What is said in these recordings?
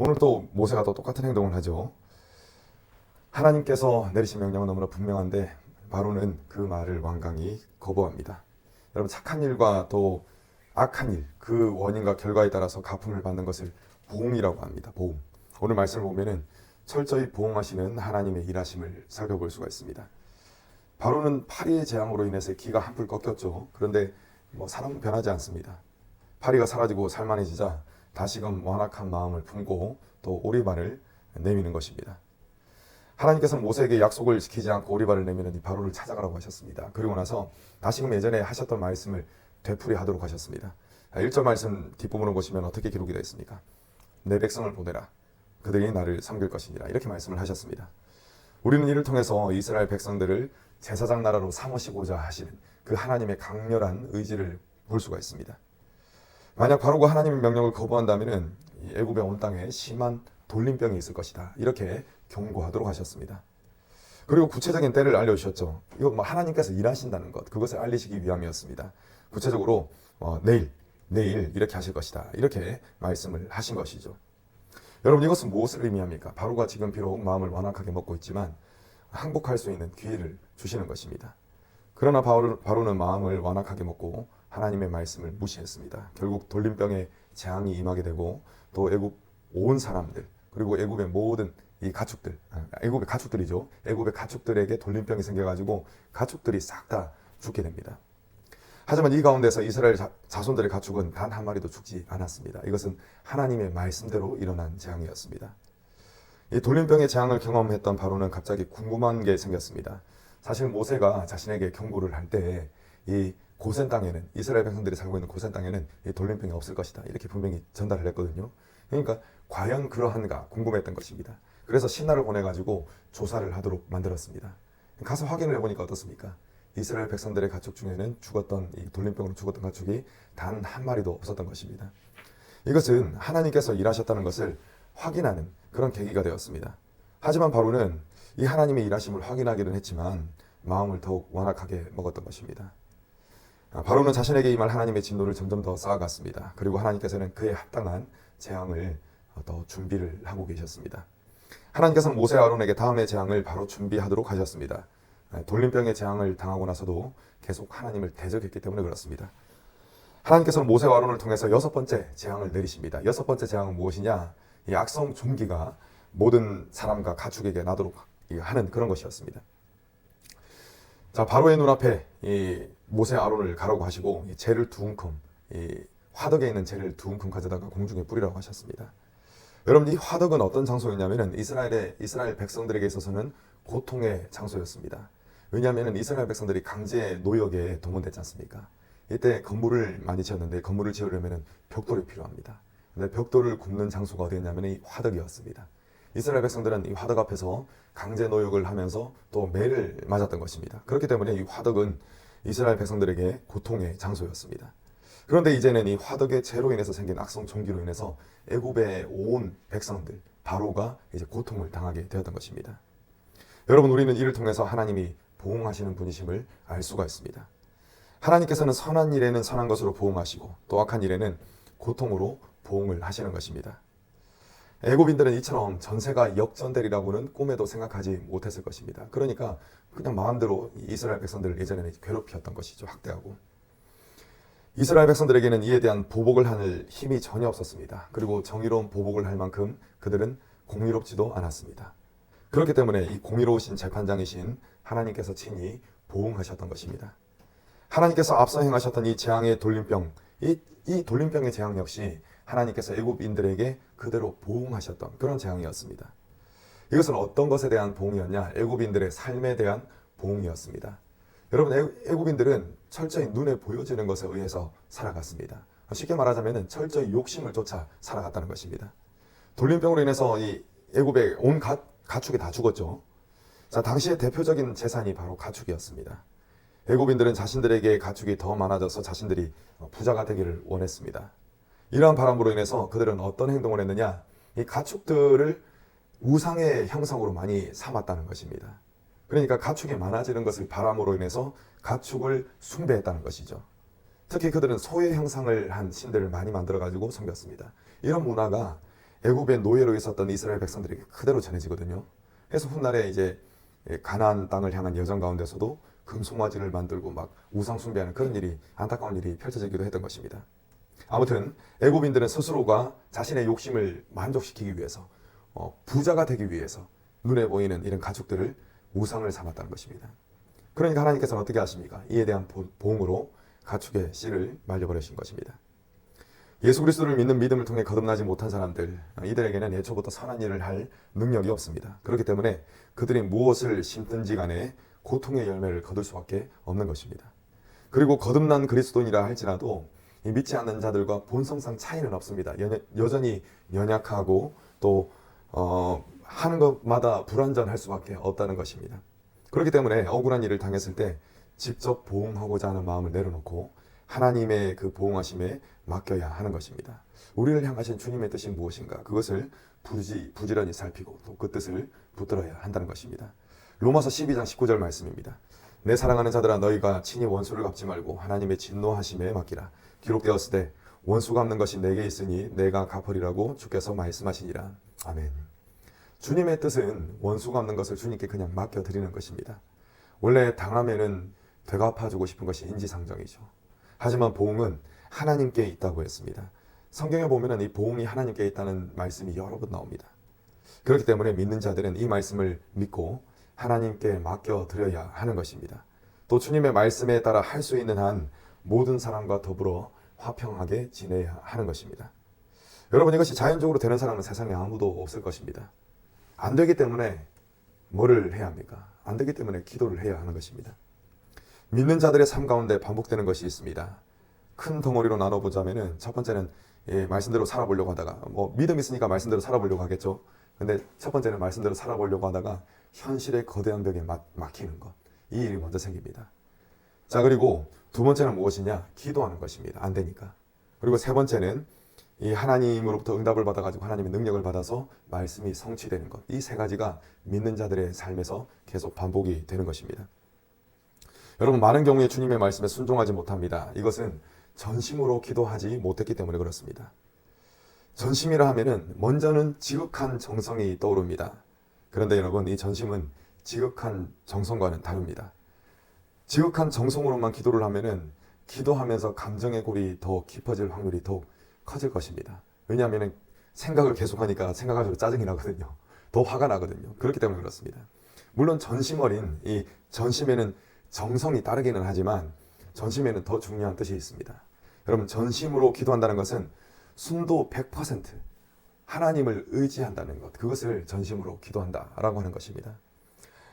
오늘 또 모세가 또 똑같은 행동을 하죠. 하나님께서 내리신 명령은 너무나 분명한데 바로는 그 말을 완강히 거부합니다. 여러분, 착한 일과 또 악한 일, 그 원인과 결과에 따라서 갚음을 받는 것을 보응이라고 합니다. 보응. 오늘 말씀을 보면은 철저히 보응하시는 하나님의 일하심을 살펴볼 수가 있습니다. 바로는 파리의 재앙으로 인해서 기가 한풀 꺾였죠. 그런데 사람은 변하지 않습니다. 파리가 사라지고 살만해지자 다시금 완악한 마음을 품고 또 오리발을 내미는 것입니다. 하나님께서는 모세에게 약속을 지키지 않고 오리발을 내미는 이 바로를 찾아가라고 하셨습니다. 그리고 나서 다시금 예전에 하셨던 말씀을 되풀이하도록 하셨습니다. 1절 말씀 뒷부분을 보시면 어떻게 기록이 되어 있습니까? 내 백성을 보내라. 그들이 나를 섬길 것이니라. 이렇게 말씀을 하셨습니다. 우리는 이를 통해서 이스라엘 백성들을 제사장 나라로 삼으시고자 하시는 그 하나님의 강렬한 의지를 볼 수가 있습니다. 만약 바로가 하나님의 명령을 거부한다면 애굽의 온 땅에 심한 돌림병이 있을 것이다. 이렇게 경고하도록 하셨습니다. 그리고 구체적인 때를 알려주셨죠. 이거 하나님께서 일하신다는 것, 그것을 알리시기 위함이었습니다. 구체적으로 내일 이렇게 하실 것이다. 이렇게 말씀을 하신 것이죠. 여러분, 이것은 무엇을 의미합니까? 바로가 지금 비록 마음을 완악하게 먹고 있지만 항복할 수 있는 기회를 주시는 것입니다. 그러나 바로는 마음을 완악하게 먹고 하나님의 말씀을 무시했습니다. 결국 돌림병의 재앙이 임하게 되고 또 애굽 온 사람들, 그리고 애굽의 모든 이 가축들, 애굽의 가축들이죠. 애굽의 가축들에게 돌림병이 생겨가지고 가축들이 싹 다 죽게 됩니다. 하지만 이 가운데서 이스라엘 자손들의 가축은 단 한 마리도 죽지 않았습니다. 이것은 하나님의 말씀대로 일어난 재앙이었습니다. 이 돌림병의 재앙을 경험했던 바로는 갑자기 궁금한 게 생겼습니다. 사실 모세가 자신에게 경고를 할 때 이 고센 땅에는, 이스라엘 백성들이 살고 있는 고센 땅에는 이 돌림병이 없을 것이다. 이렇게 분명히 전달을 했거든요. 그러니까 과연 그러한가 궁금했던 것입니다. 그래서 신하를 보내가지고 조사를 하도록 만들었습니다. 가서 확인을 해보니까 어떻습니까? 이스라엘 백성들의 가축 중에는 이 돌림병으로 죽었던 가축이 단 한 마리도 없었던 것입니다. 이것은 하나님께서 일하셨다는 것을 확인하는 그런 계기가 되었습니다. 하지만 바로는 이 하나님의 일하심을 확인하기는 했지만 마음을 더욱 완악하게 먹었던 것입니다. 바로는 자신에게 임할 하나님의 진노를 점점 더 쌓아갔습니다. 그리고 하나님께서는 그에 합당한 재앙을 더 준비를 하고 계셨습니다. 하나님께서는 모세 아론에게 다음의 재앙을 바로 준비하도록 하셨습니다. 돌림병의 재앙을 당하고 나서도 계속 하나님을 대적했기 때문에 그렇습니다. 하나님께서는 모세와 아론을 통해서 6번째 재앙을 내리십니다. 6번째 재앙은 무엇이냐? 이 악성 종기가 모든 사람과 가축에게 나도록 하는 그런 것이었습니다. 자, 바로의 눈앞에 이 모세 아론을 가라고 하시고 이 재를 두 움큼, 이 화덕에 있는 재를 두 움큼 가져다가 공중에 뿌리라고 하셨습니다. 여러분, 이 화덕은 어떤 장소였냐면은 이스라엘 백성들에게 있어서는 고통의 장소였습니다. 왜냐하면 이스라엘 백성들이 강제 노역에 동원됐지 않습니까? 이때 건물을 많이 지었는데 건물을 지으려면 벽돌이 필요합니다. 근데 벽돌을 굽는 장소가 어디였냐면 이 화덕이었습니다. 이스라엘 백성들은 이 화덕 앞에서 강제 노역을 하면서 또 매를 맞았던 것입니다. 그렇기 때문에 이 화덕은 이스라엘 백성들에게 고통의 장소였습니다. 그런데 이제는 이 화덕의 재로 인해서 생긴 악성 종기로 인해서 애굽의 온 백성들, 바로가 이제 고통을 당하게 되었던 것입니다. 여러분, 우리는 이를 통해서 하나님이 보응하시는 분이심을 알 수가 있습니다. 하나님께서는 선한 일에는 선한 것으로 보응하시고 또 악한 일에는 고통으로 보응을 하시는 것입니다. 애굽인들은 이처럼 전세가 역전되리라고는 꿈에도 생각하지 못했을 것입니다. 그러니까 그냥 마음대로 이스라엘 백성들을 예전에는 괴롭혔던 것이죠. 학대하고. 이스라엘 백성들에게는 이에 대한 보복을 할 힘이 전혀 없었습니다. 그리고 정의로운 보복을 할 만큼 그들은 공의롭지도 않았습니다. 그렇기 때문에 이 공의로우신 재판장이신 하나님께서 친히 보응하셨던 것입니다. 하나님께서 앞서 행하셨던 이 재앙의 돌림병, 이 돌림병의 재앙 역시 하나님께서 애굽인들에게 그대로 보응하셨던 그런 재앙이었습니다. 이것은 어떤 것에 대한 보응이었냐? 애굽인들의 삶에 대한 보응이었습니다. 여러분, 애굽인들은 철저히 눈에 보여지는 것에 의해서 살아갔습니다. 쉽게 말하자면 철저히 욕심을 쫓아 살아갔다는 것입니다. 돌림병으로 인해서 이 애굽의 온 가축이 다 죽었죠. 자, 당시의 대표적인 재산이 바로 가축이었습니다. 애굽인들은 자신들에게 가축이 더 많아져서 자신들이 부자가 되기를 원했습니다. 이러한 바람으로 인해서 그들은 어떤 행동을 했느냐? 이 가축들을 우상의 형상으로 많이 삼았다는 것입니다. 그러니까 가축이 많아지는 것을 바람으로 인해서 가축을 숭배했다는 것이죠. 특히 그들은 소의 형상을 한 신들을 많이 만들어가지고 섬겼습니다. 이런 문화가 애굽의 노예로 있었던 이스라엘 백성들에게 그대로 전해지거든요. 그래서 훗날에 이제 가나안 땅을 향한 여정 가운데서도 금송아지를 만들고 막 우상 숭배하는 그런 일이, 안타까운 일이 펼쳐지기도 했던 것입니다. 아무튼 애굽인들은 스스로가 자신의 욕심을 만족시키기 위해서, 부자가 되기 위해서 눈에 보이는 이런 가축들을 우상을 삼았다는 것입니다. 그러니까 하나님께서는 어떻게 하십니까? 이에 대한 보응으로 가축의 씨를 말려버리신 것입니다. 예수 그리스도를 믿는 믿음을 통해 거듭나지 못한 사람들, 이들에게는 애초부터 선한 일을 할 능력이 없습니다. 그렇기 때문에 그들이 무엇을 심든지 간에 고통의 열매를 거둘 수밖에 없는 것입니다. 그리고 거듭난 그리스도인이라 할지라도 이 믿지 않는 자들과 본성상 차이는 없습니다. 여전히 연약하고 또 하는 것마다 불완전할 수밖에 없다는 것입니다. 그렇기 때문에 억울한 일을 당했을 때 직접 보응하고자 하는 마음을 내려놓고 하나님의 그 보응하심에 맡겨야 하는 것입니다. 우리를 향하신 주님의 뜻이 무엇인가, 그것을 부지런히 살피고 또 그 뜻을 붙들어야 한다는 것입니다. 로마서 12장 19절 말씀입니다. 내 사랑하는 자들아, 너희가 친히 원수를 갚지 말고 하나님의 진노하심에 맡기라. 기록되었을 때 원수 갚는 것이 내게 있으니 내가 갚으리라고 주께서 말씀하시니라. 아멘. 주님의 뜻은 원수 갚는 것을 주님께 그냥 맡겨드리는 것입니다. 원래 당하면은 되갚아주고 싶은 것이 인지상정이죠. 하지만 보응은 하나님께 있다고 했습니다. 성경에 보면은 이 보응이 하나님께 있다는 말씀이 여러 번 나옵니다. 그렇기 때문에 믿는 자들은 이 말씀을 믿고 하나님께 맡겨드려야 하는 것입니다. 또 주님의 말씀에 따라 할 수 있는 한 모든 사람과 더불어 화평하게 지내야 하는 것입니다. 여러분, 이것이 자연적으로 되는 사람은 세상에 아무도 없을 것입니다. 안 되기 때문에 뭐를 해야 합니까? 안 되기 때문에 기도를 해야 하는 것입니다. 믿는 자들의 삶 가운데 반복되는 것이 있습니다. 큰 덩어리로 나눠보자면은 첫 번째는 말씀대로 살아보려고 하다가, 믿음 있으니까 말씀대로 살아보려고 하겠죠. 근데 첫 번째는 말씀대로 살아보려고 하다가 현실의 거대한 벽에 막히는 것, 이 일이 먼저 생깁니다. 자, 그리고 두 번째는 무엇이냐? 기도하는 것입니다. 안 되니까. 그리고 세 번째는 이 하나님으로부터 응답을 받아가지고 하나님의 능력을 받아서 말씀이 성취되는 것, 이 세 가지가 믿는 자들의 삶에서 계속 반복이 되는 것입니다. 여러분, 많은 경우에 주님의 말씀에 순종하지 못합니다. 이것은 전심으로 기도하지 못했기 때문에 그렇습니다. 전심이라 하면은 먼저는 지극한 정성이 떠오릅니다. 그런데 여러분, 이 전심은 지극한 정성과는 다릅니다. 지극한 정성으로만 기도를 하면은 기도하면서 감정의 골이 더 깊어질 확률이 더욱 커질 것입니다. 왜냐하면 생각을 계속하니까 생각할수록 짜증이 나거든요. 더 화가 나거든요. 그렇기 때문에 그렇습니다. 물론 전심 어린 이 전심에는 정성이 따르기는 하지만 전심에는 더 중요한 뜻이 있습니다. 여러분, 전심으로 기도한다는 것은 순도 100% 하나님을 의지한다는 것, 그것을 전심으로 기도한다라고 하는 것입니다.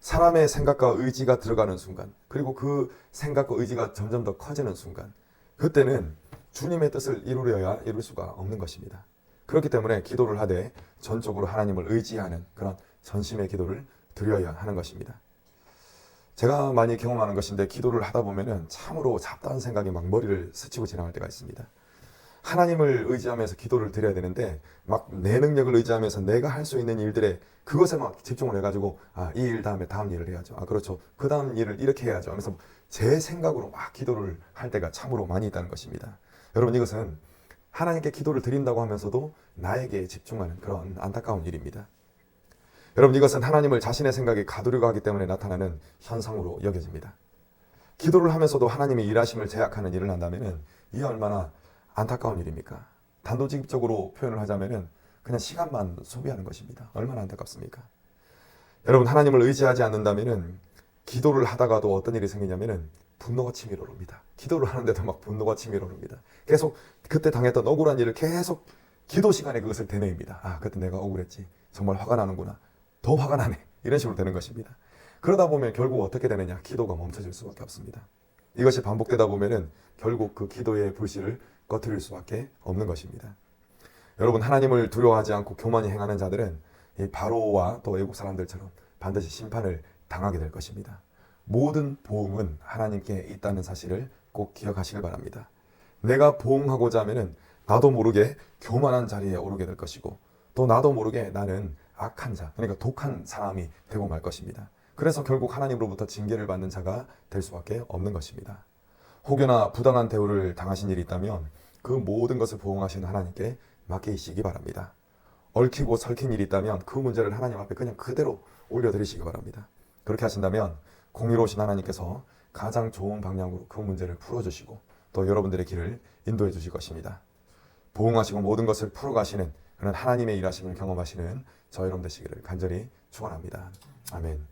사람의 생각과 의지가 들어가는 순간, 그리고 그 생각과 의지가 점점 더 커지는 순간, 그때는 주님의 뜻을 이룰 수가 없는 것입니다. 그렇기 때문에 기도를 하되 전적으로 하나님을 의지하는 그런 전심의 기도를 드려야 하는 것입니다. 제가 많이 경험하는 것인데, 기도를 하다 보면은 참으로 잡다한 생각이 막 머리를 스치고 지나갈 때가 있습니다. 하나님을 의지하면서 기도를 드려야 되는데 막 내 능력을 의지하면서 내가 할 수 있는 일들에 그것에 막 집중을 해가지고, 이 일 다음에 다음 일을 해야죠. 그렇죠. 그 다음 일을 이렇게 해야죠. 하면서 제 생각으로 막 기도를 할 때가 참으로 많이 있다는 것입니다. 여러분, 이것은 하나님께 기도를 드린다고 하면서도 나에게 집중하는 그런 안타까운 일입니다. 여러분, 이것은 하나님을 자신의 생각에 가두려고 하기 때문에 나타나는 현상으로 여겨집니다. 기도를 하면서도 하나님의 일하심을 제약하는 일을 한다면 이 얼마나 안타까운 일입니까? 단도직입적으로 표현을 하자면 그냥 시간만 소비하는 것입니다. 얼마나 안타깝습니까? 여러분, 하나님을 의지하지 않는다면 기도를 하다가도 어떤 일이 생기냐면 분노가 치밀어 오릅니다. 기도를 하는데도 막 분노가 치밀어 오릅니다. 계속 그때 당했던 억울한 일을 계속 기도 시간에 그것을 되뇌입니다. 그때 내가 억울했지. 정말 화가 나는구나. 더 화가 나네. 이런 식으로 되는 것입니다. 그러다 보면 결국 어떻게 되느냐? 기도가 멈춰질 수밖에 없습니다. 이것이 반복되다 보면은 결국 그 기도의 불씨를 꺼트릴 수밖에 없는 것입니다. 여러분, 하나님을 두려워하지 않고 교만히 행하는 자들은 이 바로와 또 애국 사람들처럼 반드시 심판을 당하게 될 것입니다. 모든 보응은 하나님께 있다는 사실을 꼭 기억하시길 바랍니다. 내가 보응하고자 하면은 나도 모르게 교만한 자리에 오르게 될 것이고, 또 나도 모르게 나는 악한 자, 그러니까 독한 사람이 되고 말 것입니다. 그래서 결국 하나님으로부터 징계를 받는 자가 될 수밖에 없는 것입니다. 혹여나 부당한 대우를 당하신 일이 있다면 그 모든 것을 보응하시는 하나님께 맡기시기 바랍니다. 얽히고 설킨 일이 있다면 그 문제를 하나님 앞에 그냥 그대로 올려드리시기 바랍니다. 그렇게 하신다면 공의로우신 하나님께서 가장 좋은 방향으로 그 문제를 풀어주시고 또 여러분들의 길을 인도해 주실 것입니다. 보응하시고 모든 것을 풀어가시는 그런 하나님의 일하심을 경험하시는 저 여러분 되시기를 간절히 축원합니다. 아멘.